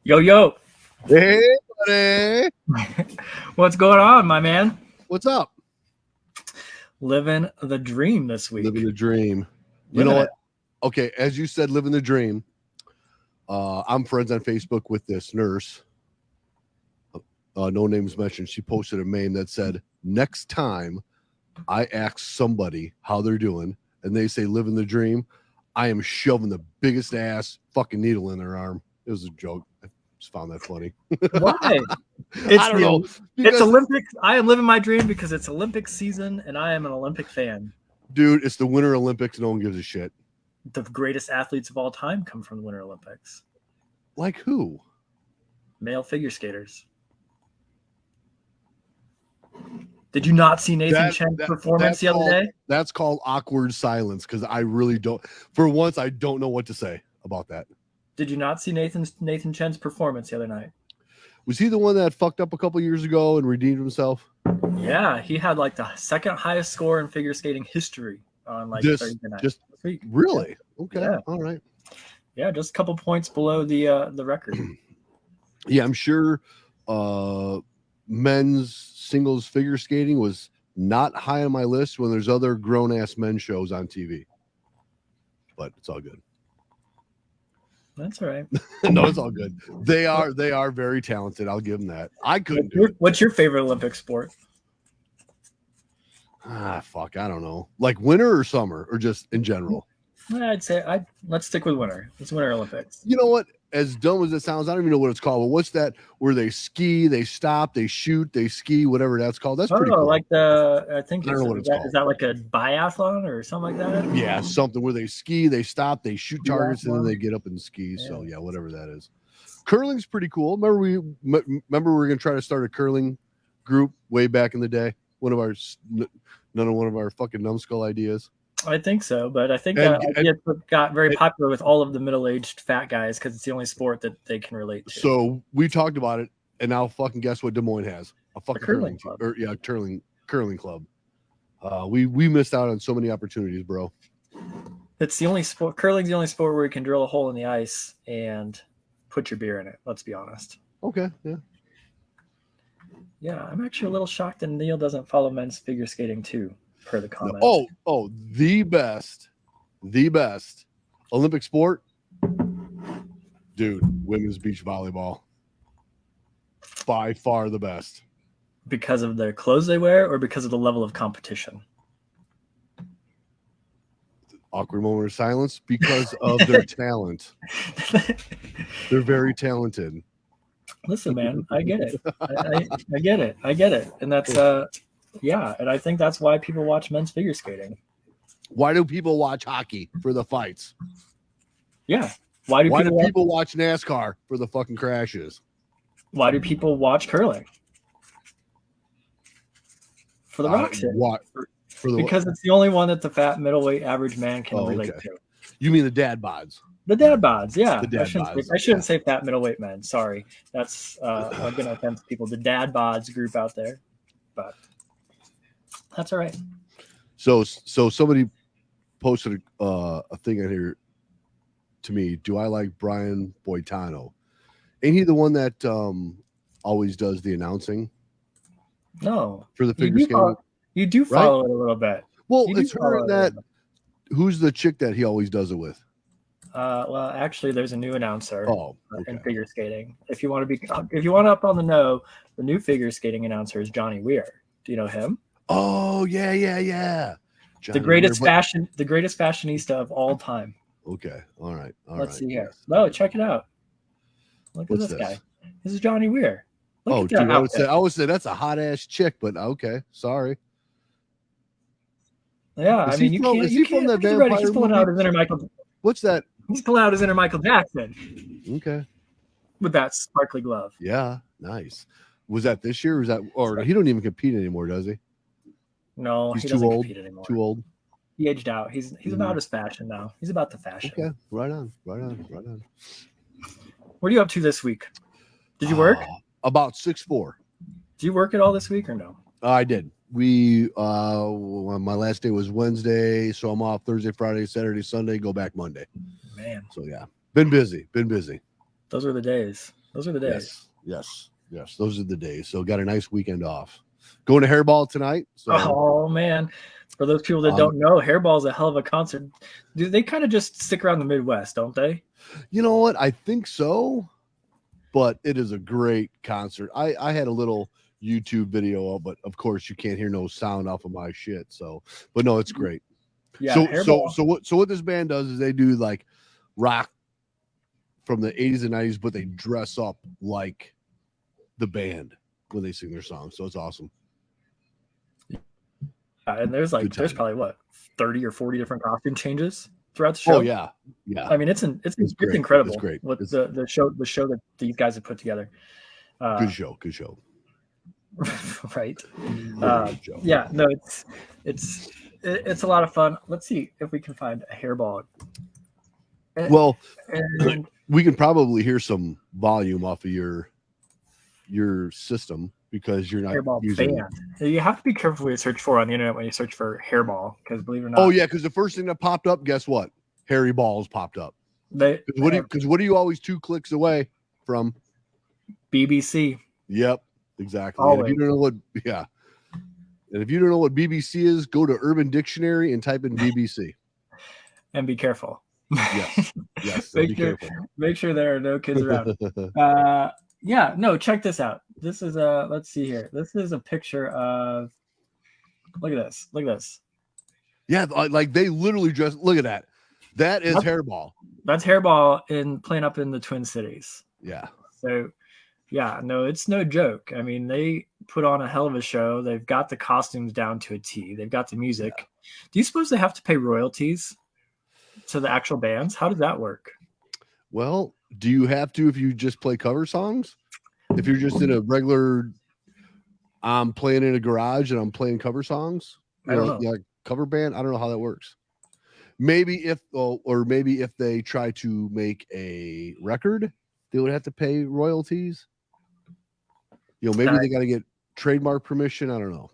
Yo, yo. Hey, buddy. What's going on, my man? What's up? Living the dream this week. Living the dream. You Living know it. what? Okay, as you said, living the dream. I'm friends on Facebook with this nurse. No names mentioned. She posted a meme that said, "Next time I ask somebody how they're doing and they say living the dream, I am shoving the biggest ass fucking needle in their arm." It was a joke. I just found that funny. Why? I don't know. It's Olympics. I am living my dream because it's Olympic season and I am an Olympic fan. Dude, it's the Winter Olympics. No one gives a shit. The greatest athletes of all time come from the Winter Olympics. Like who? Male figure skaters. Did you not see Nathan Chen's performance the other day? That's called awkward silence because I really don't. For once, I don't know what to say about that. Did you not see Nathan Chen's performance the other night? Was he the one that fucked up a couple years ago and redeemed himself? Yeah, he had like the second highest score in figure skating history on like Thursday night. Just week. Really? Okay. Yeah. All right. Yeah, just a couple points below the record. Yeah, I'm sure men's singles figure skating was not high on my list when there's other grown-ass men shows on TV. But it's all good. That's all right. No, it's all good. They are very talented. I'll give them that. I couldn't do it. What's your favorite Olympic sport? Fuck, I don't know. Like winter or summer or just in general? I'd say let's stick with winter. It's Winter Olympics. You know what? As dumb as it sounds, I don't even know what it's called. But what's that? Where they ski, they stop, they shoot, they ski, whatever that's called. That's pretty cool. Like I don't know what it's called. Is that like a biathlon or something like that? Yeah, something where they ski, they stop, they shoot targets, and then they get up and ski. Yeah. So yeah, whatever that is. Curling's pretty cool. Remember we were gonna try to start a curling group way back in the day. One of our fucking numbskull ideas. I think so, but I think that idea got very popular with all of the middle-aged fat guys because it's the only sport that they can relate to. So we talked about it, and now fucking guess what Des Moines has? A fucking curling club. Curling club. We missed out on so many opportunities, bro. It's the only sport. Curling's the only sport where you can drill a hole in the ice and put your beer in it. Let's be honest. Okay. Yeah. Yeah, I'm actually a little shocked that Neil doesn't follow men's figure skating too, per the comment. Oh, the best Olympic sport, dude. Women's beach volleyball, by far the best. Because of the clothes they wear, or because of the level of competition? Awkward moment of silence. Because of their talent. They're very talented. Listen, man, I get it. I get it. I get it. And that's and I think that's why people watch men's figure skating. Why do people watch hockey? For the fights. Yeah. Why do people watch NASCAR? For the fucking crashes. Why do people watch curling? For the rocks hit. Because it's the only one that the fat middleweight average man can relate to. You mean the dad bods? The dad bods, yeah. I shouldn't say fat middleweight men. Sorry, that's I'm gonna offend people. The dad bods group out there, but that's all right. So somebody posted a thing in here to me. Do I like Brian Boitano? Ain't he the one that always does the announcing? No, for the figure skating. You do follow it a little bit. Well, it's her that. Who's the chick that he always does it with? Well, actually, there's a new announcer in figure skating. If you want to up on the know, the new figure skating announcer is Johnny Weir. Do you know him? Oh yeah. The greatest fashionista of all time. Okay, all right. Let's see here. No, check it out. Look at this guy. This is Johnny Weir. Dude, I would say that's a hot ass chick, but okay, sorry. Yeah, you can't. He's pulling out his inner Michael. What's that? He's pulling out his inner Michael Jackson. Okay. With that sparkly glove. Yeah, nice. Was that this year? Or he don't even compete anymore, does he? No, he doesn't compete anymore. Too old. He aged out. He's about his fashion now. He's about the fashion. Okay, right on. What are you up to this week? Did you work? About 6'4". Did you work at all this week or no? I did. My last day was Wednesday, so I'm off Thursday, Friday, Saturday, Sunday, go back Monday. Man. So yeah, been busy. Those were the days. Those are the days. Yes. Those are the days. So got a nice weekend off. Going to Hairball tonight. So. Oh man, for those people that don't know, Hairball is a hell of a concert. Do they kind of just stick around the Midwest, don't they? You know what? I think so, but it is a great concert. I had a little YouTube video, but of course you can't hear no sound off of my shit. So, but no, it's great. Yeah. So what this band does is they do like rock from the 80s and 90s, but they dress up like the band when they sing their songs. So it's awesome. And there's probably what 30 or 40 different costume changes throughout the show. Oh yeah. I mean, it's incredible. It's great. What the show that these guys have put together. Good show. Right. Yeah. No, it's a lot of fun. Let's see if we can find a Hairball. Well, we can probably hear some volume off of your system because you're not Hairball using band. You have to be careful what you search for on the internet when you search for Hairball, because believe it or not. Oh yeah, because the first thing that popped up, guess what? Hairy Balls popped up. What are you always 2 clicks away from? BBC. Yep, exactly. And if you don't know what BBC is, go to Urban Dictionary and type in BBC. And be careful. Yes. Make sure there are no kids around. Yeah, no, check this out. This is let's see here. This is a picture of, look at this. Yeah, like they literally just, look at that. That is Hairball. That's Hairball playing up in the Twin Cities. Yeah. So yeah, no, it's no joke. I mean, they put on a hell of a show. They've got the costumes down to a T. They've got the music. Yeah. Do you suppose they have to pay royalties to the actual bands? How does that work? Well, do you have to if you just play cover songs? If you're just in a regular, I'm playing in a garage and I'm playing cover songs, cover band. I don't know how that works. Maybe if they try to make a record, they would have to pay royalties. Maybe they got to get trademark permission. I don't know.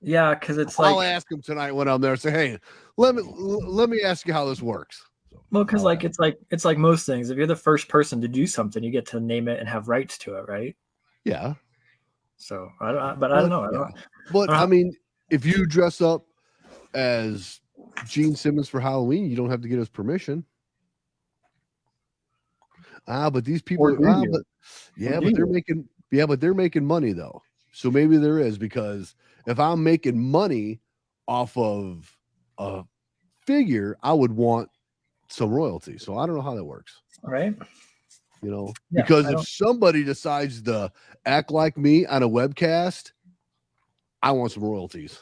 Yeah, because I'll ask them tonight when I'm there. Say, hey, let me ask you how this works. Well, because it's like most things. If you're the first person to do something, you get to name it and have rights to it, right? Yeah. So I don't know. But I mean, if you dress up as Gene Simmons for Halloween, you don't have to get his permission. But these people, they're making money though. So maybe there is, because if I'm making money off of a figure, I would want some royalty. So I don't know how that works. Right. Because if somebody decides to act like me on a webcast, I want some royalties.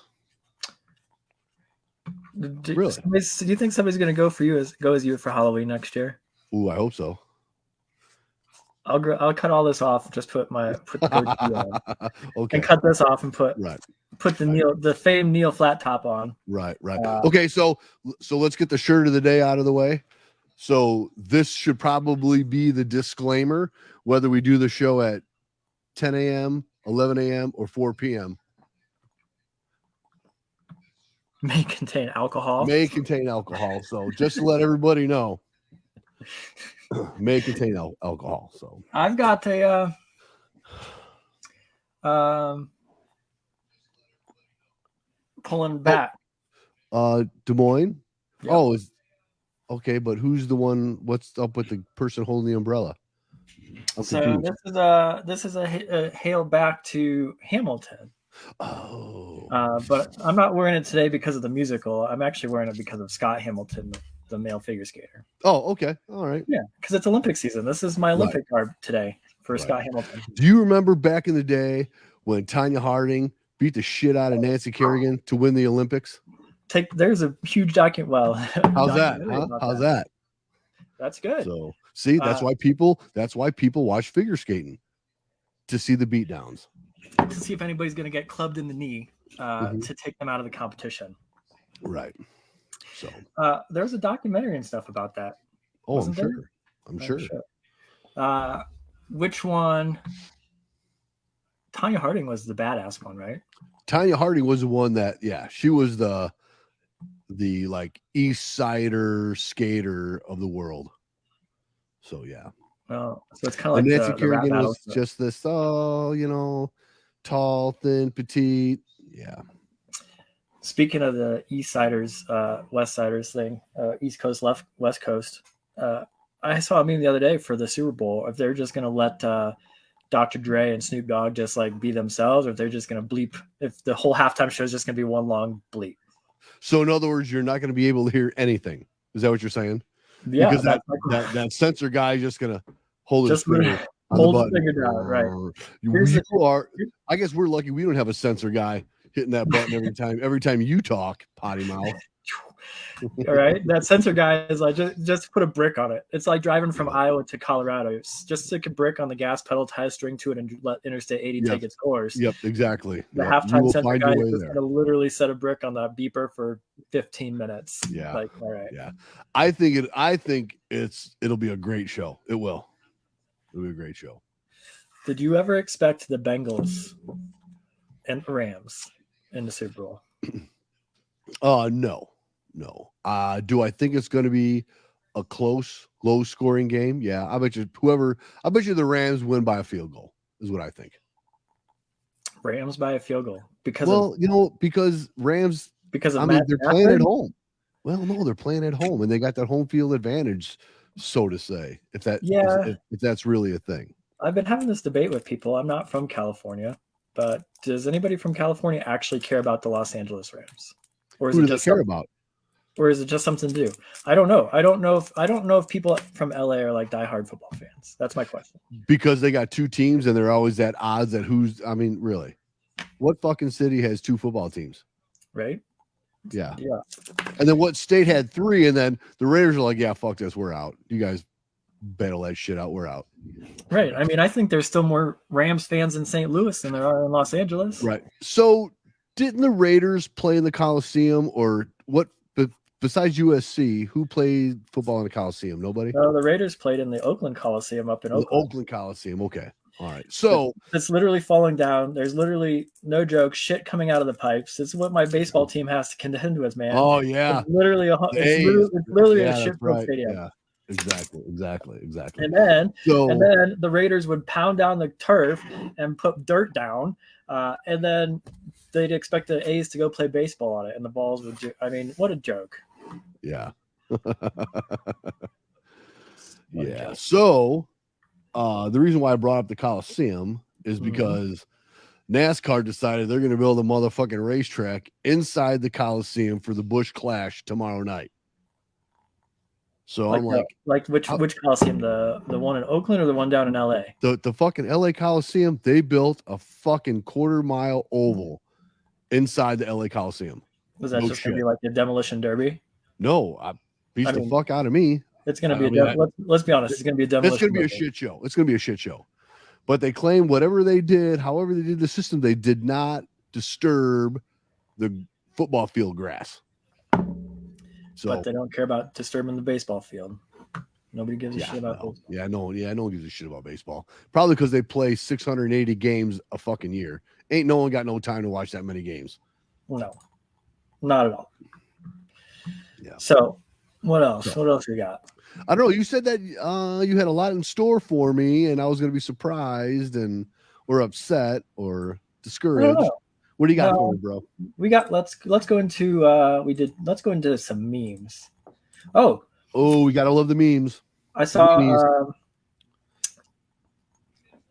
Really? Do you think somebody's going to go as you for Halloween next year? Ooh, I hope so. I'll cut all this off. Just put the goatee on. Okay. And cut this off and put the famed Neil flat top on. Right. Okay, so let's get the shirt of the day out of the way. So this should probably be the disclaimer, whether we do the show at 10 a.m., 11 a.m., or 4 p.m. May contain alcohol. So just to let everybody know, may contain alcohol. So I've got a pulling back. Des Moines. Yep. Oh, okay, but who's the one? What's up with the person holding the umbrella? So this is a hail back to Hamilton. Oh. But I'm not wearing it today because of the musical. I'm actually wearing it because of Scott Hamilton, the male figure skater. Oh, okay. All right. Yeah, because it's Olympic season. This is my Olympic garb today for Scott Hamilton. Do you remember back in the day when Tanya Harding beat the shit out of Nancy Kerrigan to win the Olympics? There's a huge document. Well, how's that? Huh? How's that? That's good. So see, that's why people watch figure skating, to see the beatdowns, to see if anybody's going to get clubbed in the knee to take them out of the competition. Right. So there's a documentary and stuff about that. Oh, I'm sure. Which one? Tanya Harding was the badass one, right? Tanya Harding was the one that, she was the like East Sider skater of the world. So yeah. Oh, so it's kind of And like Nancy the rap Kerrigan was battles. just this, tall, thin, petite. Yeah. Speaking of the East Siders, West Siders thing, East Coast, West Coast. I saw a meme the other day for the Super Bowl. If they're just gonna let Dr. Dre and Snoop Dogg just like be themselves, or if they're just gonna bleep, if the whole halftime show is just gonna be one long bleep. So in other words, you're not going to be able to hear anything. Is that what you're saying? Yeah, Because that sensor guy is just going to hold his just finger on the hold the button. finger down, right? I guess we're lucky we don't have a sensor guy hitting that button every time you talk, potty mouth. All right, that sensor guy is like just put a brick on it. It's like driving from Iowa to Colorado. Just stick a brick on the gas pedal, tie a string to it, and let Interstate 80 take its course. Yep, exactly. The halftime sensor guy is just going to literally set a brick on the beeper for 15 minutes. Yeah, like, all right. Yeah, I think it'll be a great show. It will. It'll be a great show. Did you ever expect the Bengals and Rams in the Super Bowl? No. Do I think it's going to be a close, low-scoring game? Yeah, I bet you the Rams win by a field goal is what I think. Rams by a field goal because Rams. Because of they're playing at home. Well, no, they're playing at home, and they got that home field advantage, so to say. If that's really a thing. I've been having this debate with people. I'm not from California, but does anybody from California actually care about the Los Angeles Rams? Or is Who it do just they care about? Or is it just something to do? I don't know. I don't know if people from LA are like diehard football fans. That's my question. Because they got two teams and they're always at odds at really. What fucking city has two football teams? Right? Yeah. And then what state had three, and then the Raiders are like, yeah, fuck this, we're out. You guys battle that shit out, we're out. Right. I mean, I think there's still more Rams fans in St. Louis than there are in Los Angeles. Right. So didn't the Raiders play in the Coliseum, or what? Besides USC, who played football in the Coliseum? Nobody? No, the Raiders played in the Oakland Coliseum up in Oakland. The Oakland Coliseum. Okay. All right. So it's literally falling down. There's literally, no joke, shit coming out of the pipes. This is what my baseball team has to contend with, man. Oh, yeah. It's literally a shit stadium. Yeah. Exactly. And then the Raiders would pound down the turf and put dirt down, and then they'd expect the A's to go play baseball on it, and the balls would do. I mean, what a joke. Yeah. Yeah. So the reason why I brought up the Coliseum is because NASCAR decided they're going to build a motherfucking racetrack inside the Coliseum for the Busch Clash tomorrow night. So I'm like which Coliseum? The one in Oakland or the one down in LA? The fucking LA Coliseum. They built a fucking 1/4-mile oval inside the LA Coliseum. Was that just going to be like the demolition derby? No, beats the fuck out of me. It's going to be let's be honest. It's going to be a demolition. It's going to be a shit show. It's going to be a shit show. But they claim whatever they did, however they did the system, they did not disturb the football field grass. So, but they don't care about disturbing the baseball field. Nobody gives a shit about baseball. Yeah, no one gives a shit about baseball. Probably because they play 680 games a fucking year. Ain't no one got no time to watch that many games. No, not at all. Yeah. So, what else? What else you got? I don't know. You said that you had a lot in store for me, and I was going to be surprised or upset or discouraged. What do you got for me, bro? We got let's go into let's go into some memes. Oh, we gotta love the memes. I saw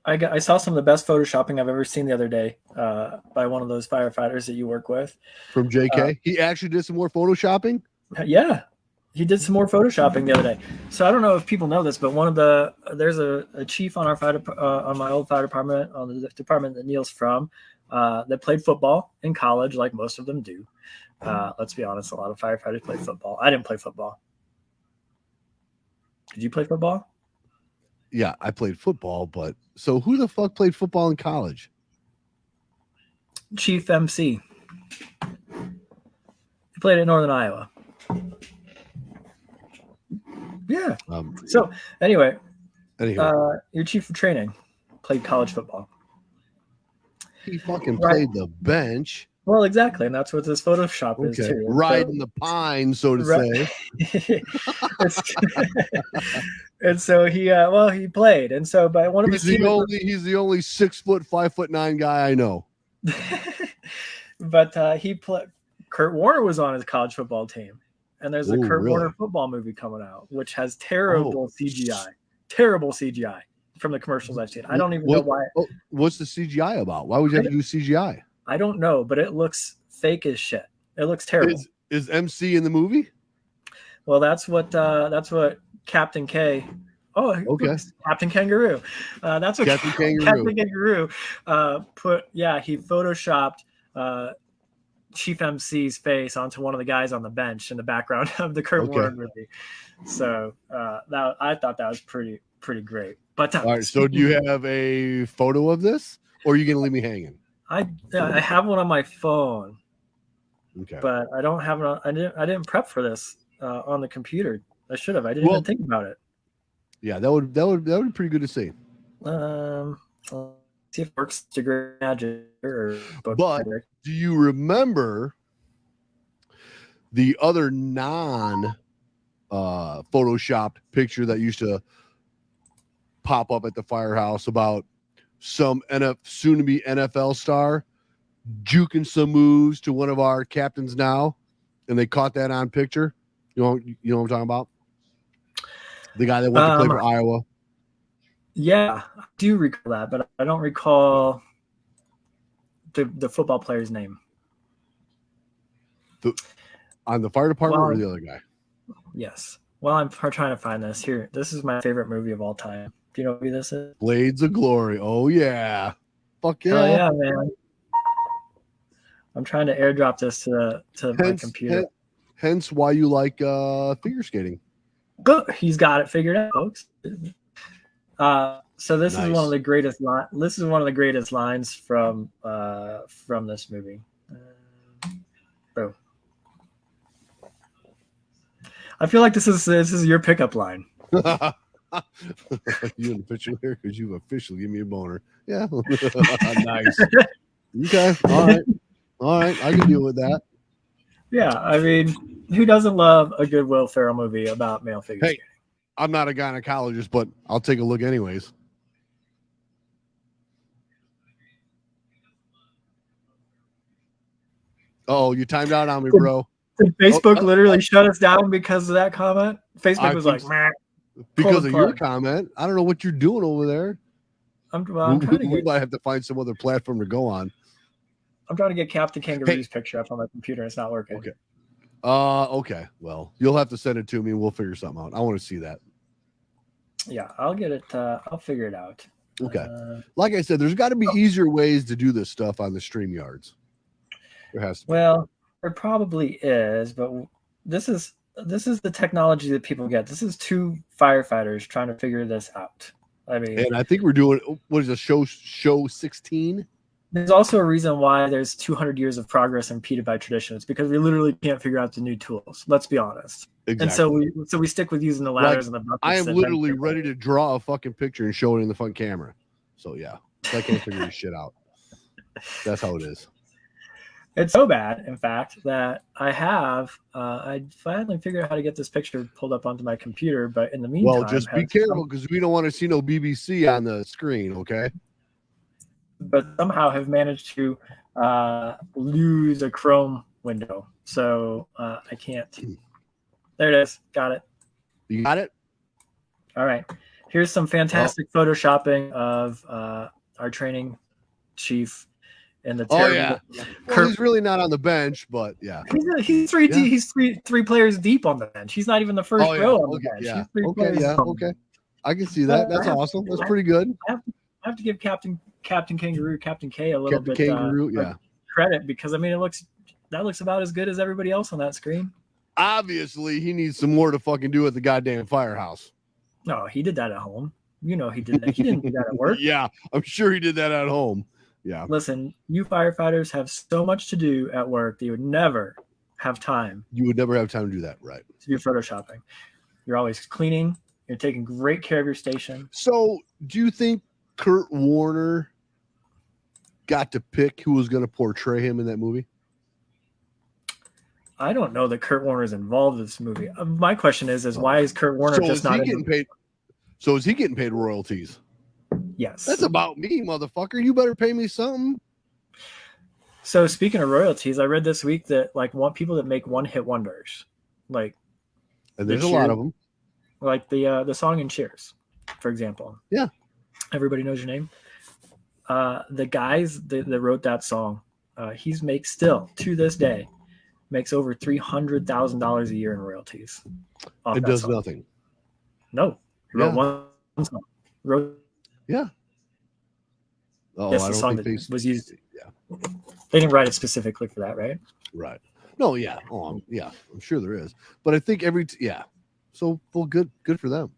I saw some of the best photoshopping I've ever seen the other day by one of those firefighters that you work with. From JK. He actually did some more photoshopping? Yeah. He did some more photoshopping the other day. So I don't know if people know this, but there's a chief on our on my old fire department, on the department that Neil's from, that played football in college, like most of them do. Let's be honest, a lot of firefighters play football. I didn't play football. Did you play football? Yeah, I played football, but so who the fuck played football in college? Chief MC. He played at Northern Iowa. Yeah. So anyway, your chief of training played college football. He fucking played the bench. Well, exactly, and that's what this Photoshop is Okay, too. riding the pine, so to say. It's- and so he played, and so but one of his teammates. He's the only 6 foot, 5'9" guy I know. But he played. Kurt Warner was on his college football team, and there's a Oh, Kurt Warner really? football movie coming out, which has Oh. terrible CGI from the commercials I've seen. I don't even know why. What's the CGI about? Why would you have to do CGI? I don't know, but it looks fake as shit. It looks terrible. Is MC in the movie? Well, that's what Captain K. Oh, Okay. Captain Kangaroo. That's what Captain Kangaroo. Captain Kangaroo put. Yeah, he photoshopped Chief MC's face onto one of the guys on the bench in the background of the Kurt Warner movie. So I thought that was pretty great. But all right, so do you have a photo of this, or are you gonna leave me hanging? I have one on my phone. Okay, but I don't have it. I didn't prep for this on the computer. I should have. I didn't even think about it. Yeah, that would be pretty good to see. See if it works to great magic or but magic. Do you remember the other photoshopped picture that used to pop up at the firehouse about some soon to be NFL star juking some moves to one of our captains now, and they caught that on picture? You know what I'm talking about? The guy that went to play for Iowa. Yeah, I do recall that, but I don't recall the football player's name. On the fire department or the other guy? Yes. Well, I'm trying to find this here. This is my favorite movie of all time. Do you know who this is? Blades of Glory. Oh yeah. Fuck yeah. Oh yeah, man. I'm trying to airdrop this to my computer. Hence why you like figure skating. Good. He's got it figured out, folks. So this is one of the greatest this is one of the greatest lines from this movie. Boom. I feel like this is your pickup line. You in the picture here because you officially give me a boner. Yeah. Nice. Okay. All right. I can deal with that. Yeah, I mean, who doesn't love a good Will Ferrell movie about male figure skating? I'm not a gynecologist, but I'll take a look anyways. Oh, you timed out on me, bro. Did Facebook literally shut us down because of that comment? Facebook was like, meh. Because of your comment. I don't know what you're doing over there. We might have to find some other platform to go on. I'm trying to get Captain Kangaroo's picture up on my computer. It's not working. Okay. Okay. Well, you'll have to send it to me and we'll figure something out. I want to see that. Yeah, I'll get it. I'll figure it out. Okay. Like I said, there's got to be easier ways to do this stuff on the StreamYards. There has to be. Well, there probably is, but this is the technology that people get. This is two firefighters trying to figure this out. I mean, and I think we're doing what is a show 16. There's also a reason why there's 200 years of progress impeded by tradition. It's because we literally can't figure out the new tools. Let's be honest. Exactly. And so we stick with using the ladders and the buckets. I am literally ready to draw a fucking picture and show it in the front camera. So yeah, I can't figure this shit out. That's how it is. It's so bad, in fact, that I finally figured out how to get this picture pulled up onto my computer. But in the meantime, just be careful because we don't want to see no BBC on the screen. Okay. But somehow have managed to lose a Chrome window. So I can't. There it is. Got it. You got it? All right. Here's some fantastic photoshopping of our training chief in the terrible. Oh, yeah. Well, he's really not on the bench, but yeah. He's three players deep on the bench. He's not even the first row on the bench. Yeah. Okay. I can see that. That's awesome. That's pretty good. I have to give Captain Kangaroo, Captain K a little bit credit because I mean that looks about as good as everybody else on that screen. Obviously, he needs some more to fucking do at the goddamn firehouse. No, he did that at home. You know he didn't. He didn't do that at work. Yeah, I'm sure he did that at home. Yeah. Listen, you firefighters have so much to do at work that you would never have time. You would never have time to do that, right? To do photoshopping. You're always cleaning. You're taking great care of your station. So, do you think Kurt Warner got to pick who was going to portray him in that movie? I don't know that Kurt Warner's involved in this movie. My question is why is Kurt Warner So just is not he getting paid? So is he getting paid royalties? Yes. That's about me, motherfucker. You better pay me something. So speaking of royalties, I read this week that like people that make one-hit wonders, like, and there's a lot of them, like the song in Cheers, for example. Yeah, everybody knows your name. The guys that wrote that song, he's makes still to this day makes over $300,000 a year in royalties. It does song. Nothing. No, he wrote one song. Yeah. Oh, yes, the song that was used. Yeah, they didn't write it specifically for that, right? Right. No, yeah. Oh, yeah. I'm sure there is, but I think So, well, good for them.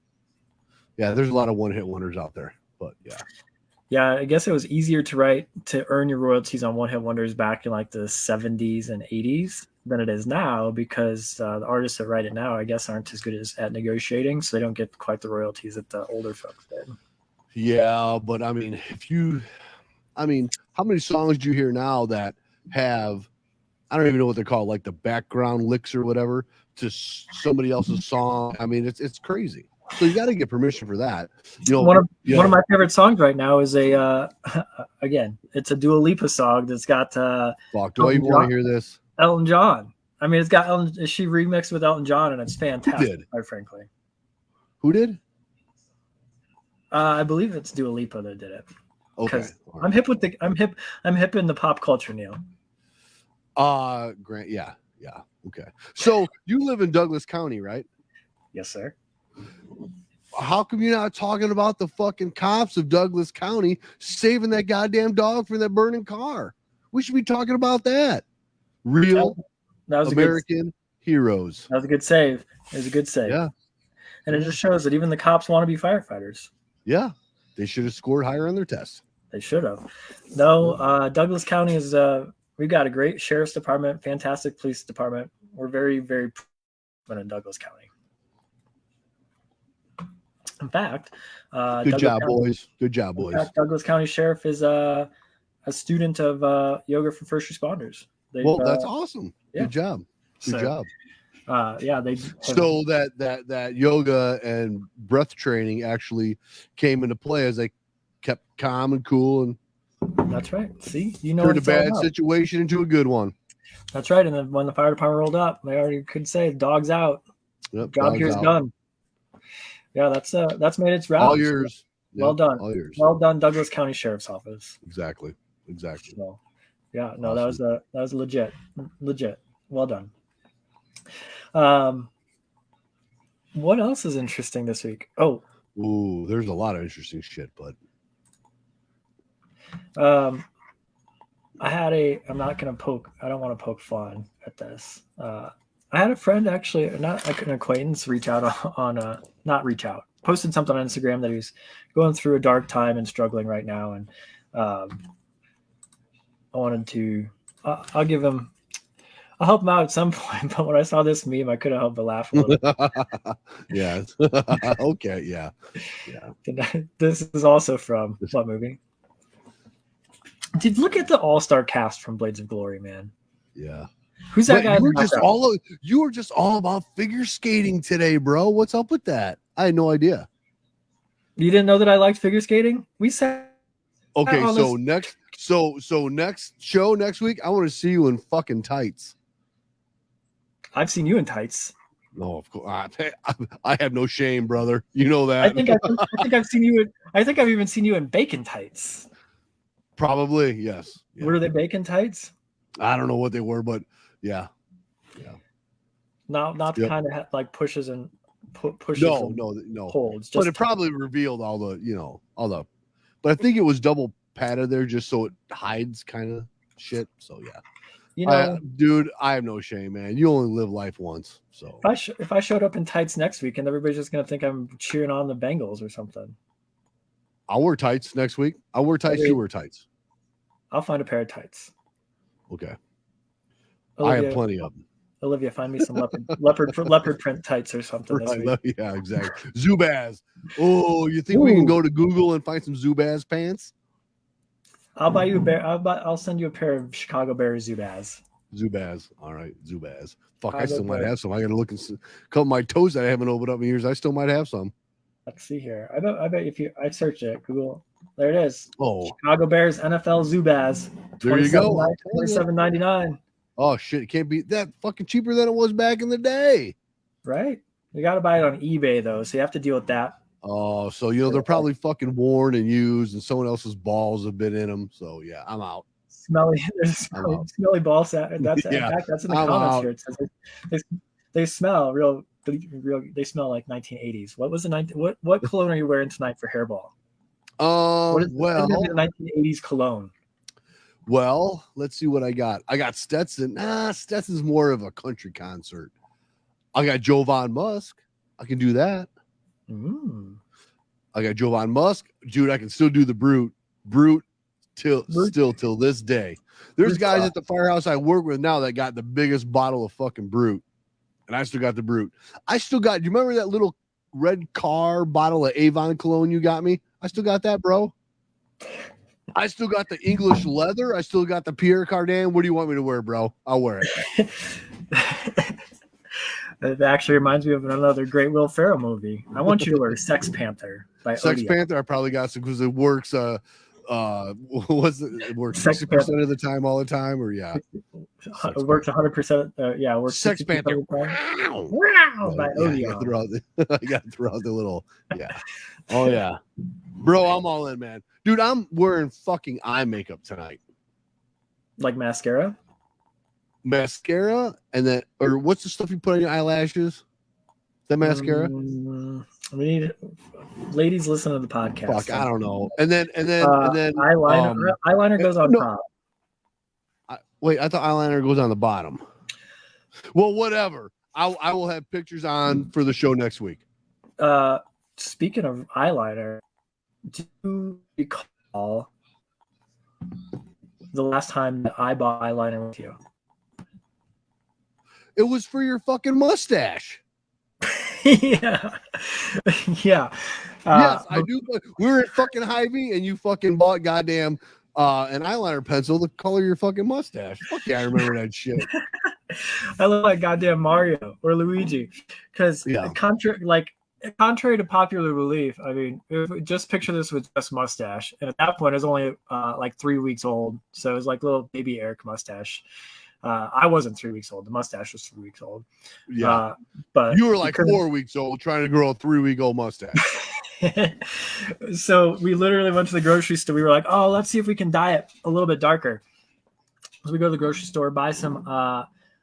Yeah, there's a lot of one-hit wonders out there, but yeah. Yeah, I guess it was easier to earn your royalties on one-hit wonders back in like the 70s and 80s than it is now, because the artists that write it now, I guess, aren't as good at negotiating, so they don't get quite the royalties that the older folks did. Yeah, but I mean, how many songs do you hear now that have, I don't even know what they're called, like the background licks or whatever to somebody else's song? I mean, it's crazy. So you got to get permission for that. One of my favorite songs right now is again, it's a Dua Lipa song that's got fuck, do I even want to hear this? Elton John. I mean, it's got she remixed with Elton John, and it's fantastic. Who did? Quite frankly. Who did? I believe it's Dua Lipa that did it. Okay. Right. I'm hip in the pop culture, Neil. Grant, yeah. Okay. So you live in Douglas County, right? Yes, sir. How come you're not talking about the fucking cops of Douglas County saving that goddamn dog from that burning car? We should be talking about that. Real that was American heroes. That was a good save. It was a good save. Yeah. And it just shows that even the cops want to be firefighters. Yeah. They should have scored higher on their tests. They should have. No, Douglas County is we've got a great sheriff's department, fantastic police department. We're very, very proud in Douglas County. In fact, good job, boys. Good job, boys. Douglas County Sheriff is a student of yoga for first responders. Well, that's awesome. Yeah. Good job. Good job. They so that yoga and breath training actually came into play as they kept calm and cool, and that's right. See, turned a bad situation into a good one. That's right. And then when the fire department rolled up, they already could say dog's out. Yep, job here's done. Yeah, that's made its rounds. All yours. Well done. All yours. Well done, Douglas County Sheriff's Office. Exactly. So, yeah, no, awesome. that was legit. Well done. What else is interesting this week? Oh, there's a lot of interesting shit, but I'm not gonna I don't want to poke fun at this. I had a friend, actually, not like an acquaintance, posted something on Instagram that he was going through a dark time and struggling right now, and I wanted to I'll help him out at some point, but when I saw this meme, I couldn't help but laugh a little bit. Yeah. Okay, yeah. This is also from what movie? Look at the all-star cast from Blades of Glory, man. Yeah. Who's that guy? You were just all about figure skating today, bro. What's up with that? I had no idea. You didn't know that I liked figure skating? We said. Okay, so next show next week, I want to see you in fucking tights. I've seen you in tights. No, of course. I have no shame, brother. You know that. I think I've seen you. I think I've even seen you in bacon tights. Probably, yes. Yeah. Were they bacon tights? I don't know what they were, but yeah. Not the kind of like pushes and pushes. No. Holds. But it probably revealed all the. But I think it was double padded there just so it hides kind of shit. So yeah. Dude, I have no shame, man. You only live life once. So if I showed up in tights next week, and everybody's just gonna think I'm cheering on the Bengals or something. I'll wear tights next week. I'll wear tights. You wear tights. I'll find a pair of tights. Okay. Olivia, I have plenty of them. Olivia, find me some leopard print tights or something. Right, this week. Yeah, exactly. Zubaz. Oh, you think we can go to Google and find some Zubaz pants? I'll buy you a bear. I'll send you a pair of Chicago Bears Zubaz. Zubaz. All right, Zubaz. Fuck, I Chicago still might Bears. have some. I gotta look and couple of my toes that I haven't opened up in years. I still might have some. Let's see here. I bet if you I search it, Google, there it is. Oh, Chicago Bears NFL Zubaz, there you go. I'm telling you. $27.99. Oh shit, it can't be that fucking cheaper than it was back in the day. Right? You got to buy it on eBay though, so you have to deal with that. Oh, so they're probably fucking worn and used, and someone else's balls have been in them. So yeah, I'm out. Smelly, there's smelly ball set. That's Yeah, in fact, that's in the I'm comments out. here. It says they smell real. They smell like 1980s. What was the what cologne are you wearing tonight for hairball? What is Well, the 1980s cologne? well, let's see what I got. I got Stetson. Stetson's more of a country concert. I got Jovan Musk. I can do that. I got Jovan Musk. Dude, I can still do the Brute till this day. There's guys at the firehouse I work with now that got the biggest bottle of fucking Brute. And I still got the Brute. I still got, do you remember that little red car bottle of Avon cologne you got me? I still got that, bro. I still got the English leather. I still got the Pierre Cardin. What do you want me to wear, bro? I'll wear it. It actually reminds me of another great Will Ferrell movie. I want you to wear Sex Panther by Sex Odeon. Panther, I probably got some because it works. It works 60% of the time, all the time, or yeah, it works 100%. Yeah, it works. Sex Panther. Wow, by Odeon. I got to throw out the little, yeah. Oh yeah, bro, I'm all in, man. Dude, I'm wearing fucking eye makeup tonight. Like mascara. Mascara, and then, or what's the stuff you put on your eyelashes? The mascara. We need ladies listen to the podcast. Fuck, I don't know. And then eyeliner. Eyeliner goes on top. Wait, I thought eyeliner goes on the bottom. Well, whatever. I will have pictures on for the show next week. Speaking of eyeliner, do you recall the last time that I bought eyeliner with you? It was for your fucking mustache. Yeah. Yes, I do. We were at fucking Hy-Vee and you fucking bought goddamn an eyeliner pencil to color your fucking mustache. Fuck yeah, I remember that shit. I look like goddamn Mario or Luigi. Because contrary to popular belief, I mean, just picture this with just mustache. And at that point, it was only like 3 weeks old. So it was like little baby Eric mustache. I wasn't 3 weeks old. The mustache was 3 weeks old. Yeah. But you were like 4 weeks old trying to grow a 3-week-old mustache. So we literally went to the grocery store. We were like, oh, let's see if we can dye it a little bit darker. So we go to the grocery store, buy some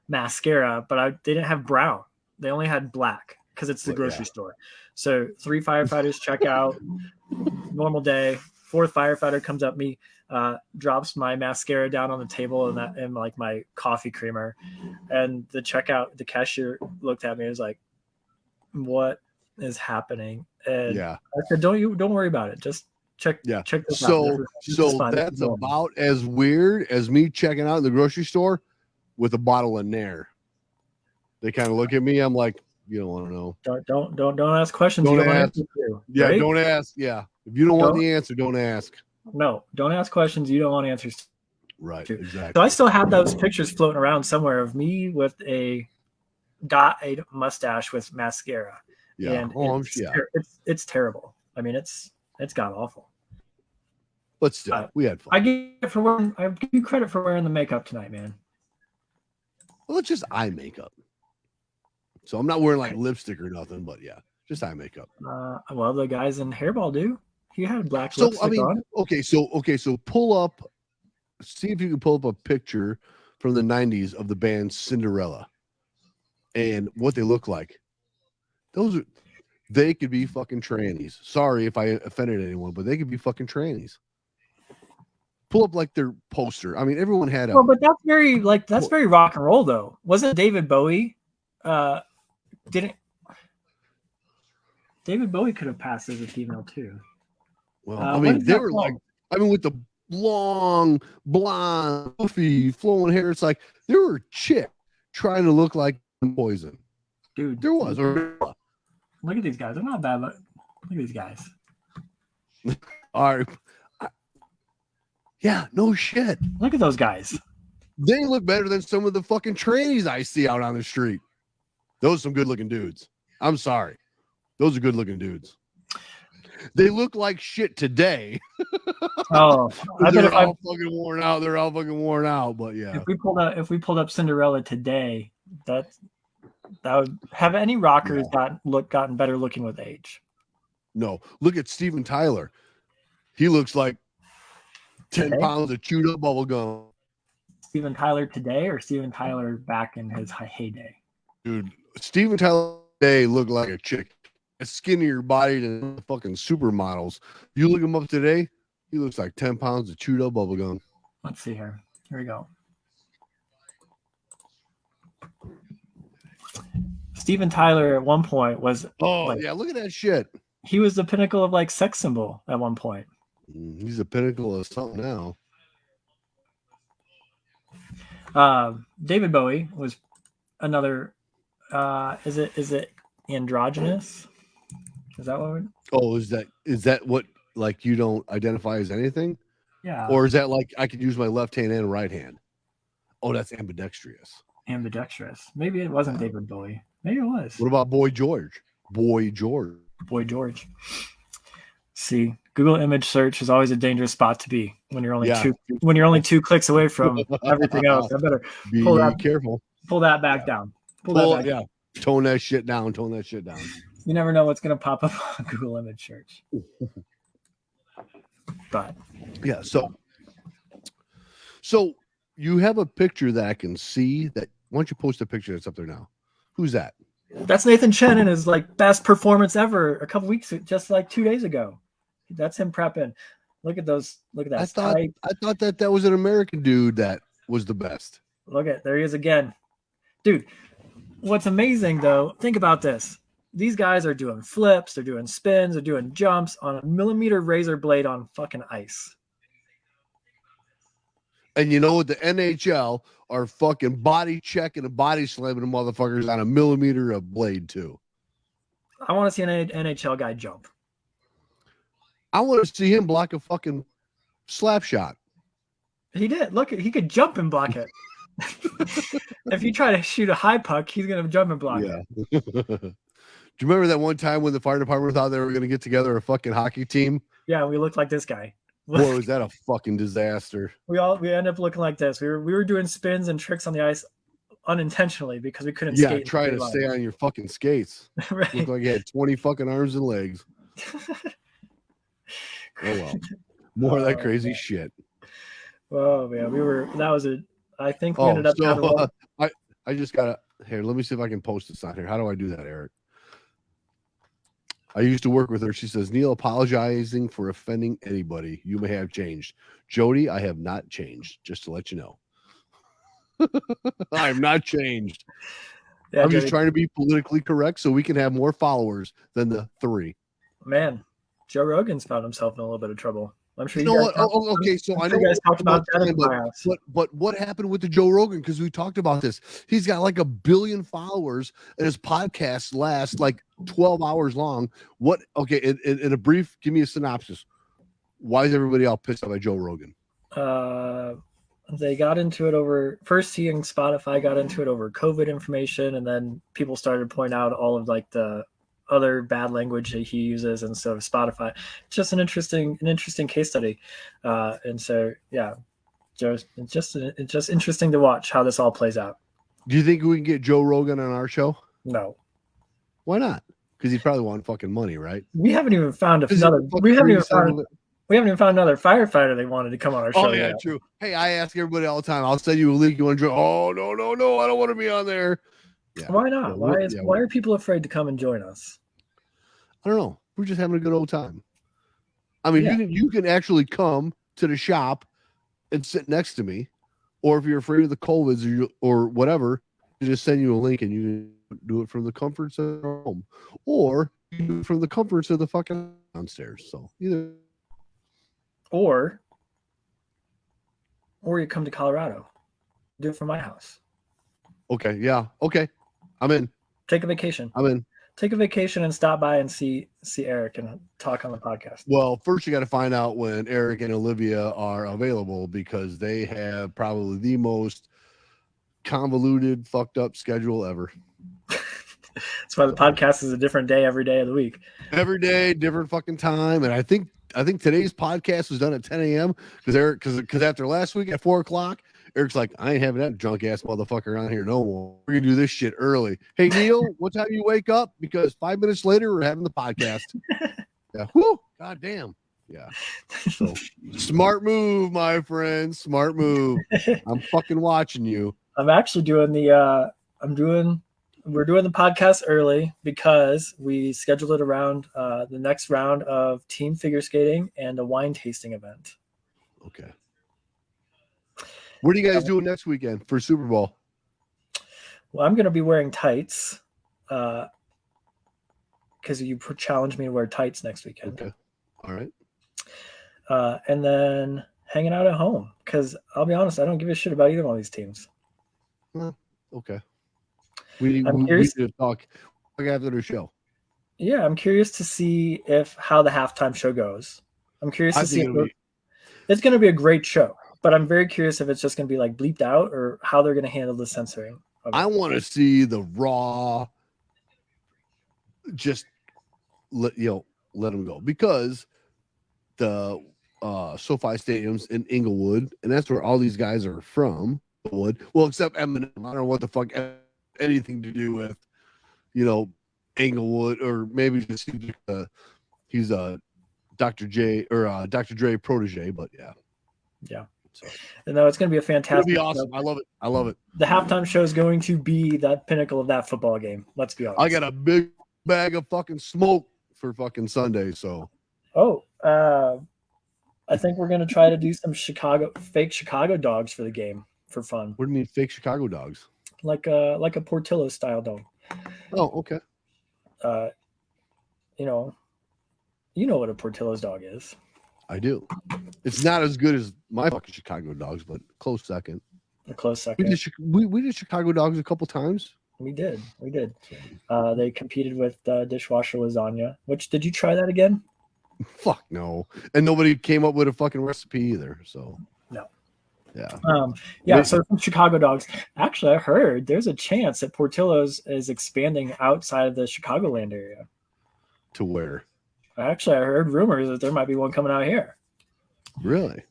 mascara, but they didn't have brown. They only had black because it's the grocery store. So 3 firefighters check out, normal day. 4th firefighter comes up me, drops my mascara down on the table and like my coffee creamer, and the cashier looked at me and was like, "What is happening?" And I said, "Don't worry about it. Just check this out." So that's about as weird as me checking out in the grocery store with a bottle of Nair. They kind of look at me. I'm like, you don't want to know. Don't ask questions. Don't you don't ask. To, yeah, right? Don't ask. Yeah, if you don't want the answer, don't ask. No, don't ask questions you don't want answers to. Right, exactly. So I still have those pictures floating around somewhere of me with a mustache with mascara. Yeah, and it's terrible. I mean, it's god awful. But still, we had fun. I give you credit for wearing the makeup tonight, man. Well, it's just eye makeup. So I'm not wearing like lipstick or nothing, but yeah, just eye makeup. Well, the guys in Hairball do. He had black lipstick on. Okay, so pull up, see if you can pull up a picture from the 90s of the band Cinderella and what they look like. They could be fucking trannies. Sorry if I offended anyone, but they could be fucking trannies. Pull up like their poster. I mean, everyone had Well, but that's very rock and roll though. Wasn't David Bowie? David Bowie could have passed as a female too. Well, I mean, they were like, with the long, blonde, goofy, flowing hair. It's like they were a chick trying to look like Poison. Dude, there was. Look at these guys. They're not bad, but look at these guys. All right. Yeah, no shit. Look at those guys. They look better than some of the fucking trannies I see out on the street. Those are some good looking dudes. I'm sorry. Those are good looking dudes. They look like shit today. Oh, I bet They're all fucking worn out. They're all fucking worn out. But yeah, if we pulled up Cinderella today, that would have any rockers gotten better looking with age. No, look at Steven Tyler. He looks like 10 pounds of chewed up bubble gum. Steven Tyler today or Steven Tyler back in his heyday? Dude, Steven Tyler today looked like a chick. A skinnier body than the fucking supermodels. You look him up today, he looks like 10 pounds of chewed up bubble gum. Let's see here. Here we go. Steven Tyler at one point was look at that shit. He was the pinnacle of like sex symbol at one point. He's the pinnacle of something now. David Bowie was another. Is it androgynous? Is that what? Is that what, like, you don't identify as anything? Yeah. Or is that like I could use my left hand and right hand? Oh, that's ambidextrous. Ambidextrous. Maybe it wasn't David Bowie. Maybe it was. What about Boy George? Boy George. See, Google image search is always a dangerous spot to be when you're only two clicks away from everything else. I better be careful. Pull that back down. Tone that shit down. You never know what's going to pop up on Google image search. But yeah, so you have a picture that I can see. That why don't you post a picture that's up there now? Who's that? That's Nathan Chen in his like best performance ever a couple weeks, just like 2 days ago. That's him prepping. Look at those. Look at that. I thought that was an American dude that was the best. There he is again. Dude, what's amazing though, think about this. These guys are doing flips, they're doing spins, they're doing jumps on a millimeter razor blade on fucking ice. And you know what? The NHL are fucking body checking and body slamming the motherfuckers on a millimeter of blade too. I want to see an NHL guy jump. I want to see him block a fucking slap shot. He did. Look, he could jump and block it. If you try to shoot a high puck, he's going to jump and block it. Do you remember that one time when the fire department thought they were going to get together a fucking hockey team? Yeah, we looked like this guy. Boy, was that a fucking disaster. We ended up looking like this. We were doing spins and tricks on the ice unintentionally because we couldn't skate. Yeah, try to stay on your fucking skates. Right. Looked like you had 20 fucking arms and legs. Oh well. More of that crazy shit. Oh man, I think we ended up I just gotta here, let me see if I can post this on here. How do I do that, Eric? I used to work with her. She says, Neil, apologizing for offending anybody. You may have changed. Jody, I have not changed, just to let you know. I have not changed. Yeah, I'm just trying to be politically correct so we can have more followers than the 3. Man, Joe Rogan's found himself in a little bit of trouble. I'm sure you know what? Okay, so I know you guys talked about that. But what happened with the Joe Rogan? Because we talked about this. He's got like 1 billion followers, and his podcast lasts like 12 hours long. What? Okay, in a brief, give me a synopsis. Why is everybody all pissed off by Joe Rogan? They got into it over first. He and Spotify got into it over COVID information, and then people started pointing out all of like the other bad language that he uses, and so Spotify. It's just an interesting case study, and so yeah, it's just interesting to watch how this all plays out. Do you think we can get Joe Rogan on our show? No. Why not? Because he probably want fucking money, right? We haven't even found another. We haven't even found another firefighter they wanted to come on our show. Oh yeah, yet. True. Hey, I ask everybody all the time. I'll send you a link. You want to join? Oh no! I don't want to be on there. Yeah. Why not? Why are people afraid to come and join us? I don't know. We're just having a good old time. I mean, you can actually come to the shop and sit next to me, or if you're afraid of the COVIDs or whatever, you just send you a link and you can do it from the comforts of your home, or you do it from the comforts of the fucking downstairs. So either, or you come to Colorado, do it from my house. Okay. Yeah. Okay. I'm in. Take a vacation. I'm in. take a vacation and stop by and see Eric and talk on the podcast. Well, first you got to find out when Eric and Olivia are available because they have probably the most convoluted, fucked up schedule ever. That's why the podcast is a different day every day of the week. Every day, different fucking time. And I think today's podcast was done at 10 a.m. because after last week at 4 o'clock, Eric's like, I ain't having that drunk ass motherfucker around here no more. We're gonna do this shit early. Hey Neil, what time you wake up? Because 5 minutes later we're having the podcast. Yeah. Whoo, god damn. Yeah. So smart move, my friend. Smart move. I'm fucking watching you. I'm actually doing we're doing the podcast early because we scheduled it around the next round of team figure skating and a wine tasting event. Okay. What are you guys doing next weekend for Super Bowl? Well, I'm going to be wearing tights because you challenged me to wear tights next weekend. Okay. All right. And then hanging out at home because I'll be honest, I don't give a shit about either one of these teams. Well, okay. We need to talk after the show. Yeah, I'm curious to see how the halftime show goes. I'm curious to see. It's going to be a great show, but I'm very curious if it's just going to be like bleeped out or how they're going to handle the censoring. I want to see the raw. Just let them go because the SoFi Stadium's in Inglewood, and that's where all these guys are from. Well, except Eminem. I don't know what the fuck anything to do with, Inglewood, or maybe just he's a Dr. J or Dr. Dre protege, but yeah. Yeah. So, no, it's going to be a fantastic. It'll be awesome. I love it. I love it. The halftime show is going to be that pinnacle of that football game. Let's be honest. I got a big bag of fucking smoke for fucking Sunday. So. Oh, I think we're going to try to do some fake Chicago dogs for the game for fun. What do you mean fake Chicago dogs? Like a Portillo style dog. Oh, okay. You know what a Portillo's dog is. I do. It's not as good as my fucking Chicago dogs, but close second. A close second. We did Chicago dogs a couple times. We did. They competed with dishwasher lasagna. Did you try that again? Fuck no. And nobody came up with a fucking recipe either. So no. Yeah. So some Chicago dogs. Actually, I heard there's a chance that Portillo's is expanding outside of the Chicagoland area. To where? Actually, I heard rumors that there might be one coming out here. Really?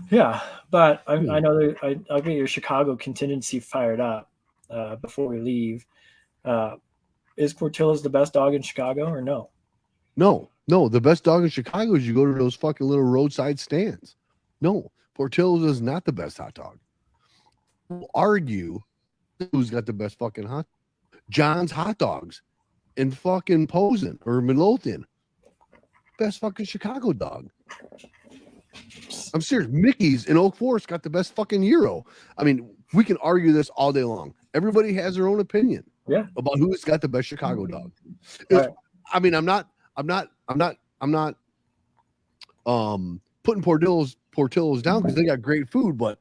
Yeah, but I know I'll get your Chicago contingency fired up before we leave. Is Portillo's the best dog in Chicago or no? No. The best dog in Chicago is you go to those fucking little roadside stands. No, Portillo's is not the best hot dog. We'll argue who's got the best fucking John's Hot Dogs in fucking Posen or Midlothian. Best fucking Chicago dog. I'm serious. Mickey's in Oak Forest got the best fucking gyro. I mean, we can argue this all day long. Everybody has their own opinion. Yeah. About who's got the best Chicago dog. Right. I mean, I'm not putting Portillo's down because they got great food, but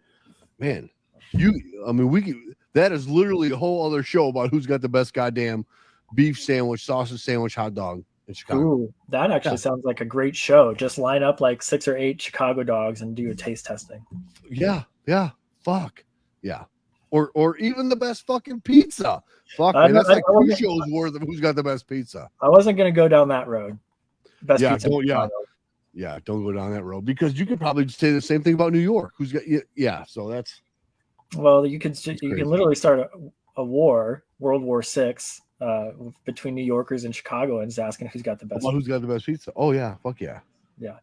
man, that is literally a whole other show about who's got the best goddamn beef sandwich, sausage sandwich, hot dog in Chicago. Ooh, that actually sounds like a great show. Just line up like 6 or 8 Chicago dogs and do a taste testing. Yeah. Fuck. Yeah. Or even the best fucking pizza. Fuck, man. That's like 2 shows worth of who's got the best pizza. I wasn't going to go down that road. Best pizza. Yeah, don't go down that road because you could probably say the same thing about New York. Who's got so that's you can literally start a war, World War VI, between New Yorkers and Chicagoans asking who's got the best. Who's got the best pizza? Oh yeah, fuck yeah. Yeah,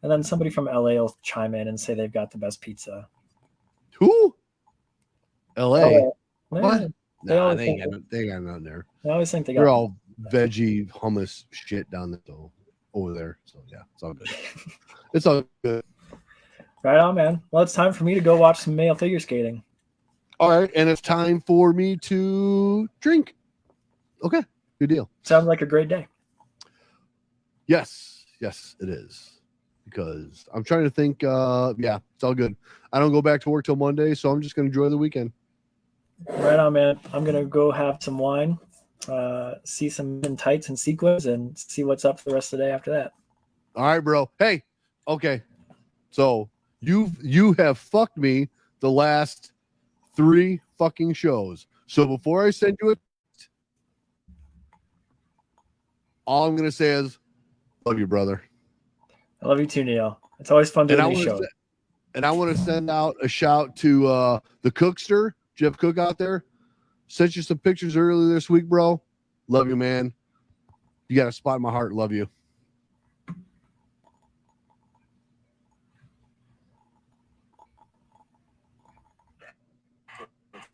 and then somebody from LA will chime in and say they've got the best pizza. Who? LA. What? They ain't got nothing there. I always think they're all veggie hummus shit down there over there. So yeah, it's all good. It's all good. Right on, man. Well, it's time for me to go watch some male figure skating. All right, and it's time for me to drink. Okay, good deal. Sounds like a great day. Yes, it is. Because I'm trying to think. It's all good. I don't go back to work till Monday, so I'm just gonna enjoy the weekend. Right on, man. I'm gonna go have some wine see some in tights and sequins and see what's up for the rest of the day after that. All right, bro. Hey, okay. So you have fucked me the last 3 fucking shows. So before I send you all I'm gonna say is love you, brother. I love you too, Neil. It's always fun doing these shows. And I want to send out a shout to the Cookster, Jeff Cook out there. Sent you some pictures earlier this week, bro. Love you, man. You got a spot in my heart. Love you.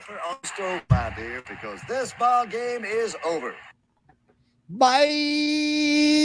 On the stove, my dear, because this ball game is over. Bye.